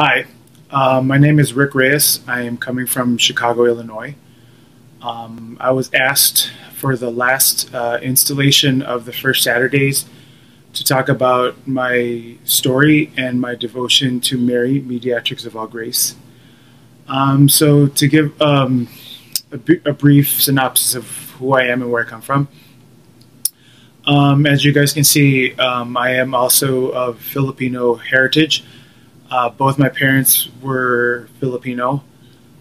Hi, my name is Rick Reyes. I am coming from Chicago, Illinois. I was asked for the last installation of the First Saturdays to talk about my story and my devotion to Mary, Mediatrix of all grace. So to give a brief synopsis of who I am and where I come from. As you guys can see, I am also of Filipino heritage. Both my parents were Filipino.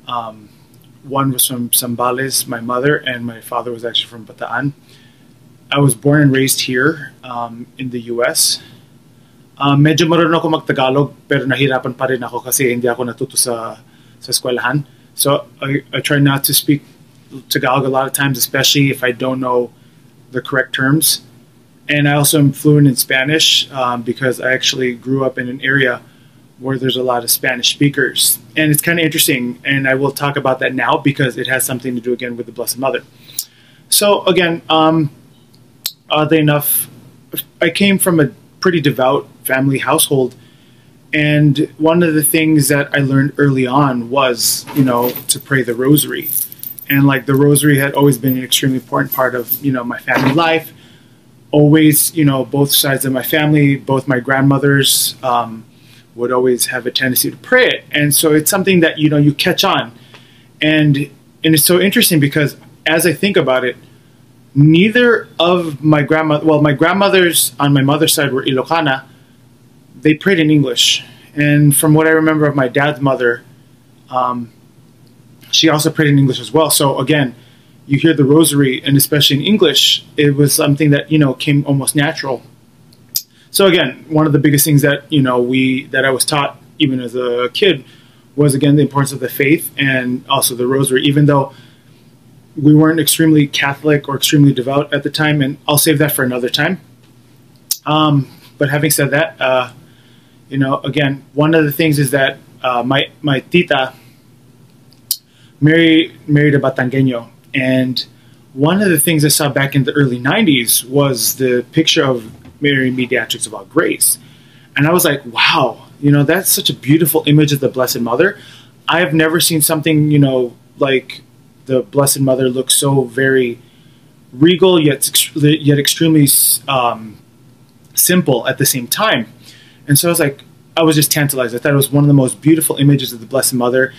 One was from Zambales, my mother, and my father was actually from Bataan. I was born and raised here in the US. Medyo marunong ako mag-Tagalog, pero nahirapan pa rin ako kasi hindi ako natuto sa eskwelahan. So I try not to speak Tagalog a lot of times, especially if I don't know the correct terms. And I also am fluent in Spanish because I actually grew up in an area where there's a lot of Spanish speakers. And it's kind of interesting, and I will talk about that now because it has something to do again with the Blessed Mother. So again, oddly enough, I came from a pretty devout family household, and one of the things that I learned early on was, to pray the rosary. And like the rosary had always been an extremely important part of, my family life. Always, both sides of my family, both my grandmothers, would always have a tendency to pray it. And so it's something that, you catch on. And it's so interesting because as I think about it, neither of my my grandmothers on my mother's side were Ilocana. They prayed in English. And from what I remember of my dad's mother, she also prayed in English as well. So again, you hear the rosary, and especially in English, it was something that, came almost natural. So again, one of the biggest things that, that I was taught even as a kid was, again, the importance of the faith and also the rosary, even though we weren't extremely Catholic or extremely devout at the time, and I'll save that for another time. But having said that, again, one of the things is that my tita married a Batangueño, and one of the things I saw back in the early 90s was the picture of Mary, Mediatrix of all grace. And I was like, wow, that's such a beautiful image of the Blessed Mother. I have never seen something, like the Blessed Mother look so very regal, yet extremely simple at the same time. And so I was just tantalized. I thought it was one of the most beautiful images of the Blessed Mother.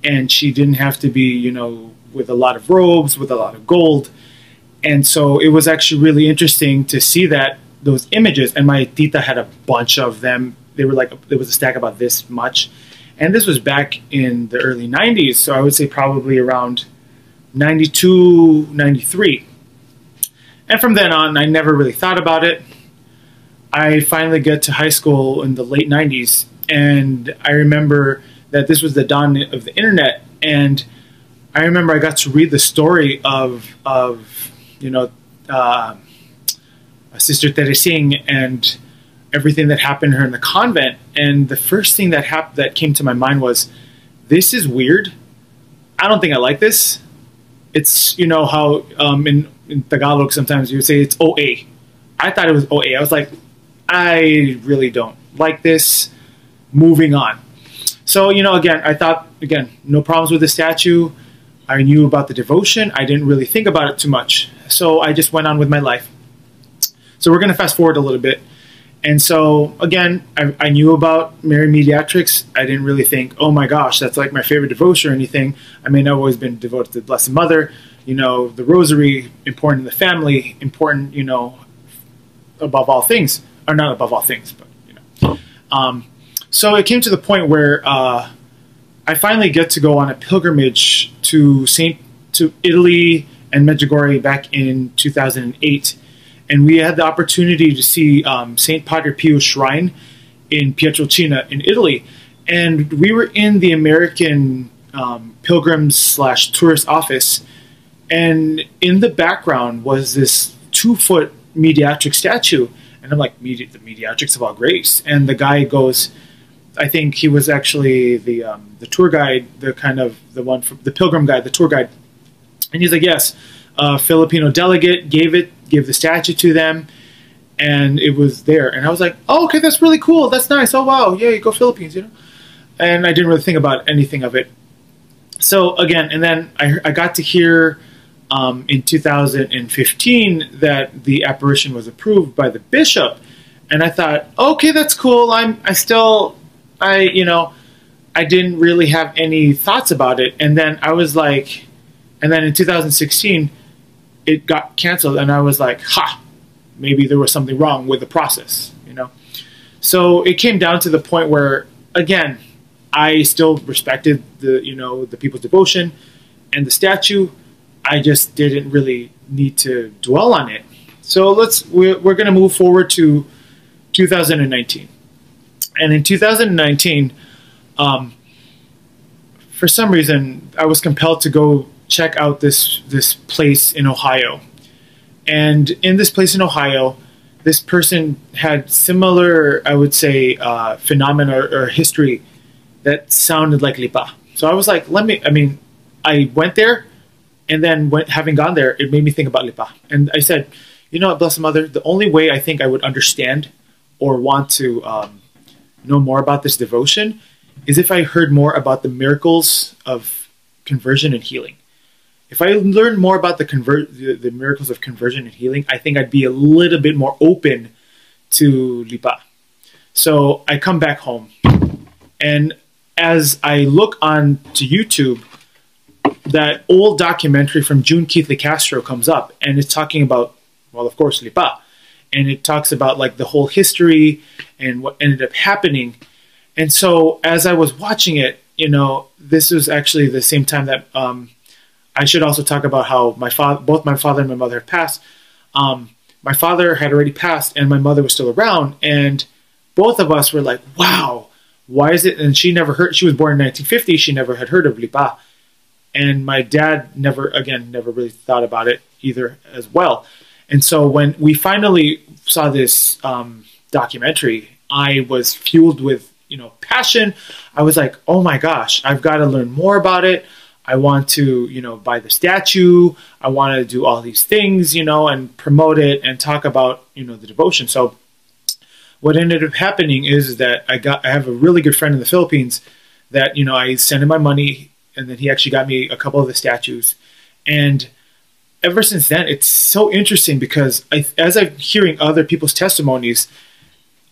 And she didn't have to be, with a lot of robes, with a lot of gold. And so it was actually really interesting to see those images. And my tita had a bunch of them. They were there was a stack about this much. And this was back in the early 90s. So I would say probably around 92, 93. And from then on, I never really thought about it. I finally get to high school in the late 90s. And I remember that this was the dawn of the internet. And I remember I got to read the story of Sister Teresing and everything that happened to her in the convent. And the first thing that came to my mind was, this is weird. I don't think I like this. It's, how in Tagalog sometimes you would say it's OA. I thought it was OA. I was like, I really don't like this. Moving on. So, again, I thought, no problems with the statue. I knew about the devotion. I didn't really think about it too much. So I just went on with my life. So we're going to fast forward a little bit. And so, again, I knew about Mary Mediatrix. I didn't really think, oh my gosh, that's like my favorite devotion or anything. I mean, I've always been devoted to the Blessed Mother. The rosary, important in the family, important, above all things. Or not above all things, but, So it came to the point where I finally get to go on a pilgrimage to Italy and Medjugorje back in 2008, and we had the opportunity to see Saint Padre Pio's shrine in Pietrelcina in Italy, and we were in the American pilgrims/tourist office, and in the background was this 2-foot Mediatrix statue, and I'm like, the Mediatrix of all grace, and the guy goes, I think he was actually the tour guide, the pilgrim guide, the tour guide. And he's like, yes, Filipino delegate gave the statue to them, and it was there. And I was like, oh, okay, that's really cool. That's nice. Oh, wow. Yeah, you go Philippines, and I didn't really think about anything of it. So again, and then I got to hear in 2015 that the apparition was approved by the bishop, and I thought, okay, that's cool. I didn't really have any thoughts about it, and then I was like, and then in 2016 it got canceled, and I was like, ha, maybe there was something wrong with the process, you know. So it came down to the point where, again, I still respected the people's devotion and the statue. I just didn't really need to dwell on it. So we're going to move forward to 2019. And in 2019, for some reason, I was compelled to go check out this place in Ohio. And in this place in Ohio, this person had similar, I would say, phenomena or history that sounded like lipa. So I was like, I went there, and then having gone there, it made me think about lipa. And I said, you know what, Blessed Mother, the only way I think I would understand or want to know more about this devotion is if I heard more about the miracles of conversion and healing. If I learned more about the miracles of conversion and healing, I think I'd be a little bit more open to lipa. So I come back home, and as I look on to YouTube, that old documentary from June Keithley Castro comes up, and it's talking about, well, of course, lipa. And it talks about like the whole history and what ended up happening. And so as I was watching it, this was actually the same time that I should also talk about how both my father and my mother have passed. My father had already passed, and my mother was still around, and both of us were like, wow, why is it? And she was born in 1950. She never had heard of lipa. And my dad never really thought about it either as well. And so when we finally saw this documentary, I was fueled with, passion. I was like, oh my gosh, I've got to learn more about it. I want to, buy the statue. I want to do all these things, and promote it and talk about, the devotion. So what ended up happening is that I have a really good friend in the Philippines that, I sent him my money, and then he actually got me a couple of the statues. And ever since then, it's so interesting because as I'm hearing other people's testimonies,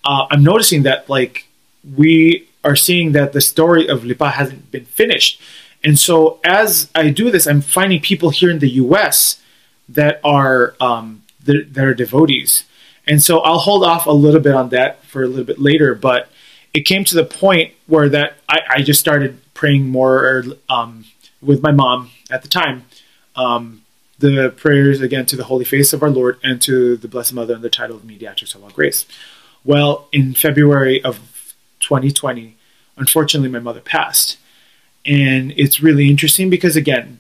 I'm noticing that like we are seeing that the story of lipa hasn't been finished. And so as I do this, I'm finding people here in the U.S. that are devotees. And so I'll hold off a little bit on that for a little bit later. But it came to the point where that I just started praying more with my mom at the time. The prayers, again, to the Holy Face of our Lord and to the Blessed Mother and the title of Mediatrix of all grace. Well, in February of 2020, unfortunately, my mother passed. And it's really interesting because, again,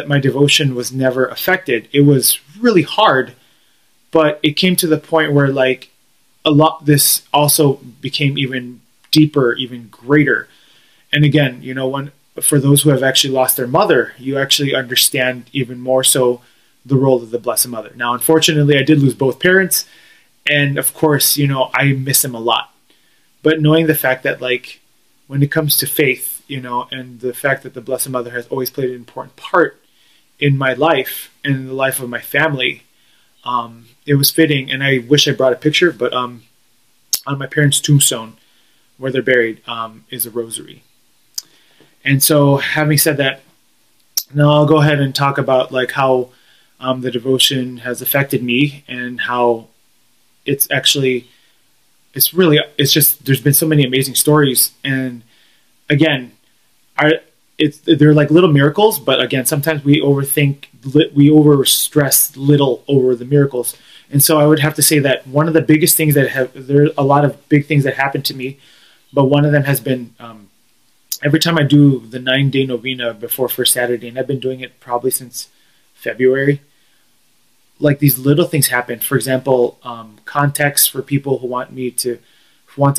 my devotion was never affected. It was really hard, but it came to the point where, like, this also became even deeper, even greater. And again, for those who have actually lost their mother, you actually understand even more so the role of the Blessed Mother. Now, unfortunately, I did lose both parents, and of course, I miss them a lot. But knowing the fact that, like, when it comes to faith, and the fact that the Blessed Mother has always played an important part in my life and in the life of my family, it was fitting. And I wish I brought a picture, but on my parents' tombstone, where they're buried, is a rosary. And so, having said that, now I'll go ahead and talk about like how the devotion has affected me and how it's just there's been so many amazing stories. And again, they're like little miracles, but again, sometimes we overstress little over the miracles. And so I would have to say that one of the biggest things there are a lot of big things that happened to me, but one of them has been every time I do the 9-day novena before First Saturday, and I've been doing it probably since February, like these little things happen. For example, contacts for people who want to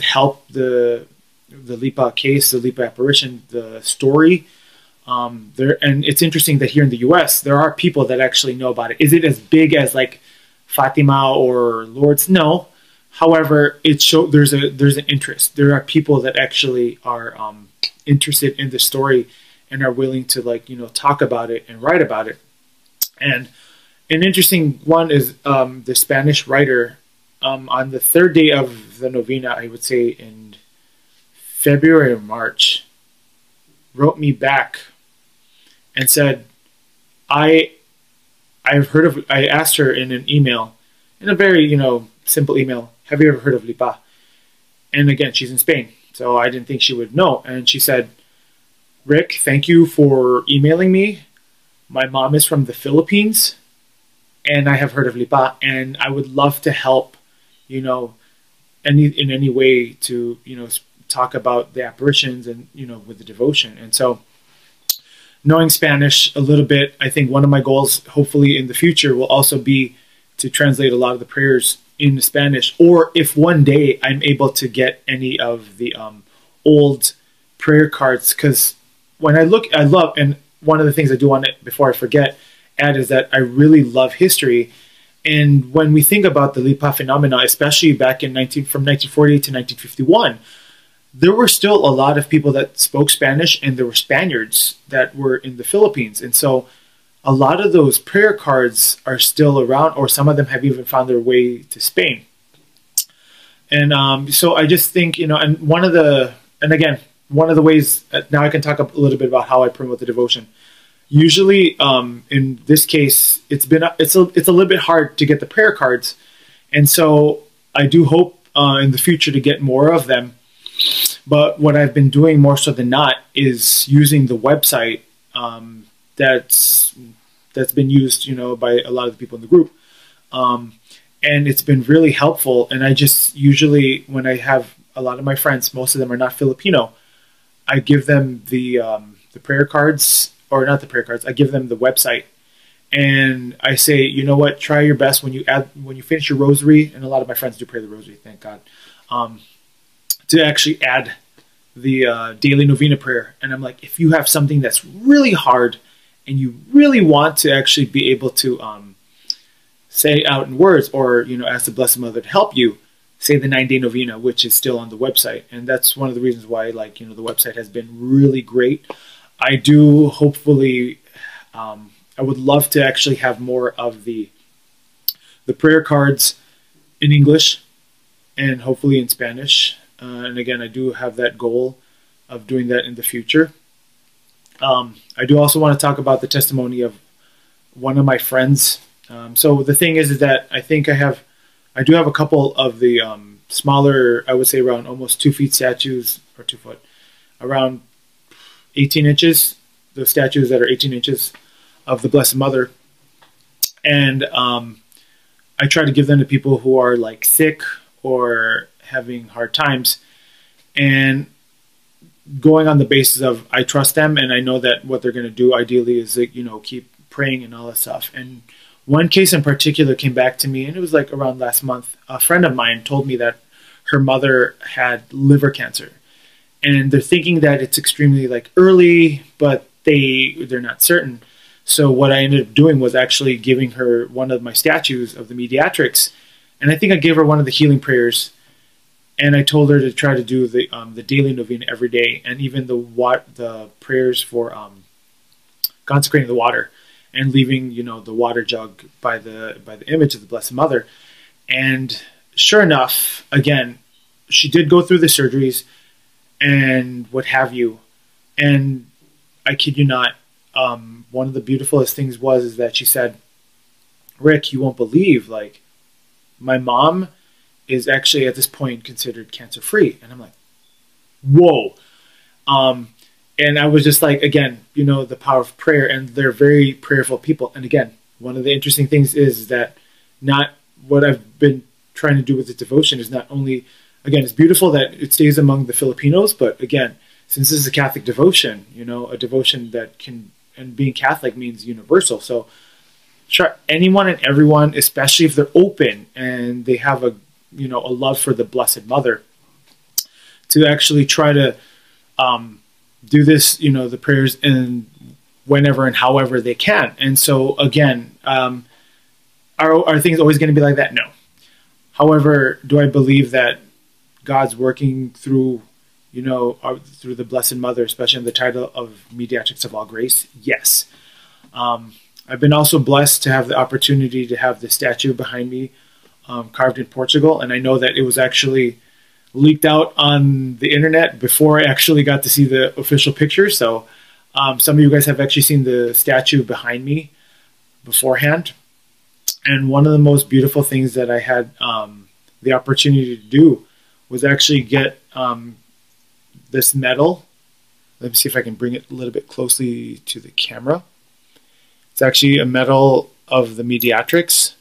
help the lipa case, the lipa apparition, the story. And it's interesting that here in the U.S. there are people that actually know about it. Is it as big as like Fatima or Lourdes? No. However, there's an interest. There are people that actually are interested in the story and are willing to, like, talk about it and write about it. And an interesting one is the Spanish writer on the third day of the novena, I would say in February or March, wrote me back and said, I asked her in an email, in a very, simple email, have you ever heard of Lipa? And again, she's in Spain, so I didn't think she would know. And she said, Rick, thank you for emailing me. My mom is from the Philippines, and I have heard of Lipa, and I would love to help, in any way to, talk about the apparitions and, with the devotion. And so, knowing Spanish a little bit, I think one of my goals, hopefully in the future, will also be to translate a lot of the prayers into Spanish, or if one day I'm able to get any of the old prayer cards, because when I love, and one of the things I do want to, before I forget, add is that I really love history. And when we think about the Lipa phenomena, especially back in from 1948 to 1951, there were still a lot of people that spoke Spanish, and there were Spaniards that were in the Philippines. And so a lot of those prayer cards are still around, or some of them have even found their way to Spain. And so I just think, and one of the ways, now I can talk a little bit about how I promote the devotion. Usually, in this case, it's a little bit hard to get the prayer cards. And so I do hope in the future to get more of them. But what I've been doing more so than not is using the website that's been used, by a lot of the people in the group. And it's been really helpful. And I just usually, when I have a lot of my friends, most of them are not Filipino, I give them the prayer cards, or not the prayer cards, I give them the website. And I say, you know what, try your best when you finish your rosary, and a lot of my friends do pray the rosary, thank God, to actually add the daily novena prayer. And I'm like, if you have something that's really hard and you really want to actually be able to say out in words, or ask the Blessed Mother to help you, say the 9-day novena, which is still on the website. And that's one of the reasons why, the website has been really great. I do hopefully, I would love to actually have more of the prayer cards in English and hopefully in Spanish. And again, I do have that goal of doing that in the future. I do also want to talk about the testimony of one of my friends. So the thing is that I think I do have a couple of the smaller, I would say around almost 2 feet statues, or 2 foot, around 18 inches, the statues that are 18 inches of the Blessed Mother. And I try to give them to people who are sick or having hard times, and going on the basis of I trust them and I know that what they're going to do ideally is keep praying and all that stuff. And one case in particular came back to me, and it was around last month. A friend of mine told me that her mother had liver cancer, and they're thinking that it's extremely early, but they're not certain. So what I ended up doing was actually giving her one of my statues of the Mediatrix, and I think I gave her one of the healing prayers. And I told her to try to do the daily novena every day, and even the prayers for consecrating the water and leaving the water jug by the image of the Blessed Mother. And sure enough, again, she did go through the surgeries and what have you. And I kid you not, one of the beautifulest things is that she said, Rick, you won't believe, my mom is actually at this point considered cancer-free. And I'm like, whoa. And I was just again, the power of prayer, and they're very prayerful people. And again, one of the interesting things is that not what I've been trying to do with the devotion is not only, again, it's beautiful that it stays among the Filipinos, but again, since this is a Catholic devotion, a devotion that and being Catholic means universal. So sure, anyone and everyone, especially if they're open and they have a love for the Blessed Mother, to actually try to do this, the prayers in whenever and however they can. And so again, are things always going to be like that? No. However, do I believe that God's working through through the Blessed Mother, especially in the title of Mediatrix of all grace? Yes. I've been also blessed to have the opportunity to have the statue behind me carved in Portugal, and I know that it was actually leaked out on the internet before I actually got to see the official picture. So some of you guys have actually seen the statue behind me beforehand. And one of the most beautiful things that I had the opportunity to do was actually get this medal. Let me see if I can bring it a little bit closely to the camera. It's actually a medal of the Mediatrix.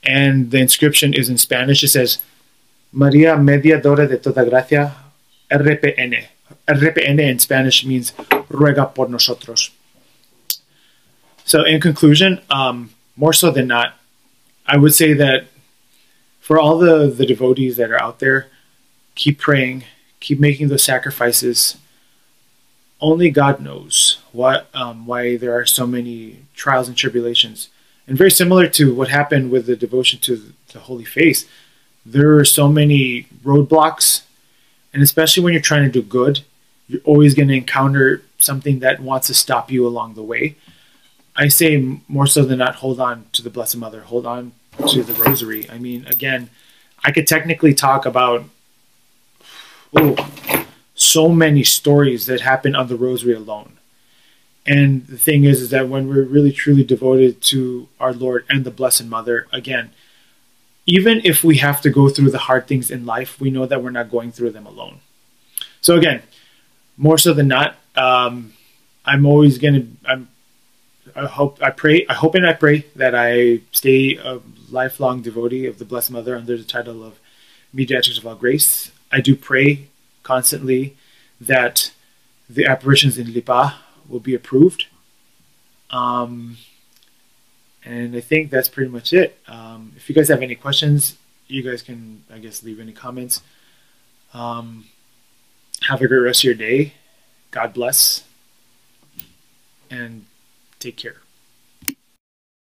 And the inscription is in Spanish. It says, María Mediadora de toda gracia, RPN. RPN in Spanish means ruega por nosotros. So in conclusion, more so than not, I would say that for all the devotees that are out there, keep praying, keep making those sacrifices. Only God knows why there are so many trials and tribulations. And very similar to what happened with the devotion to the Holy Face, there are so many roadblocks, and especially when you're trying to do good, you're always going to encounter something that wants to stop you along the way. I say more so than not, hold on to the Blessed Mother, hold on to the Rosary. I mean, again, I could technically talk about so many stories that happen on the Rosary alone. And the thing is that when we're really truly devoted to our Lord and the Blessed Mother, again, even if we have to go through the hard things in life, we know that we're not going through them alone. So again, more so than not, I'm always going to, I hope and I pray that I stay a lifelong devotee of the Blessed Mother under the title of Mediatrix of all grace. I do pray constantly that the apparitions in Lipa will be approved. And I think that's pretty much it. If you guys have any questions, you guys can, I guess, leave any comments. Have a great rest of your day. God bless. And take care.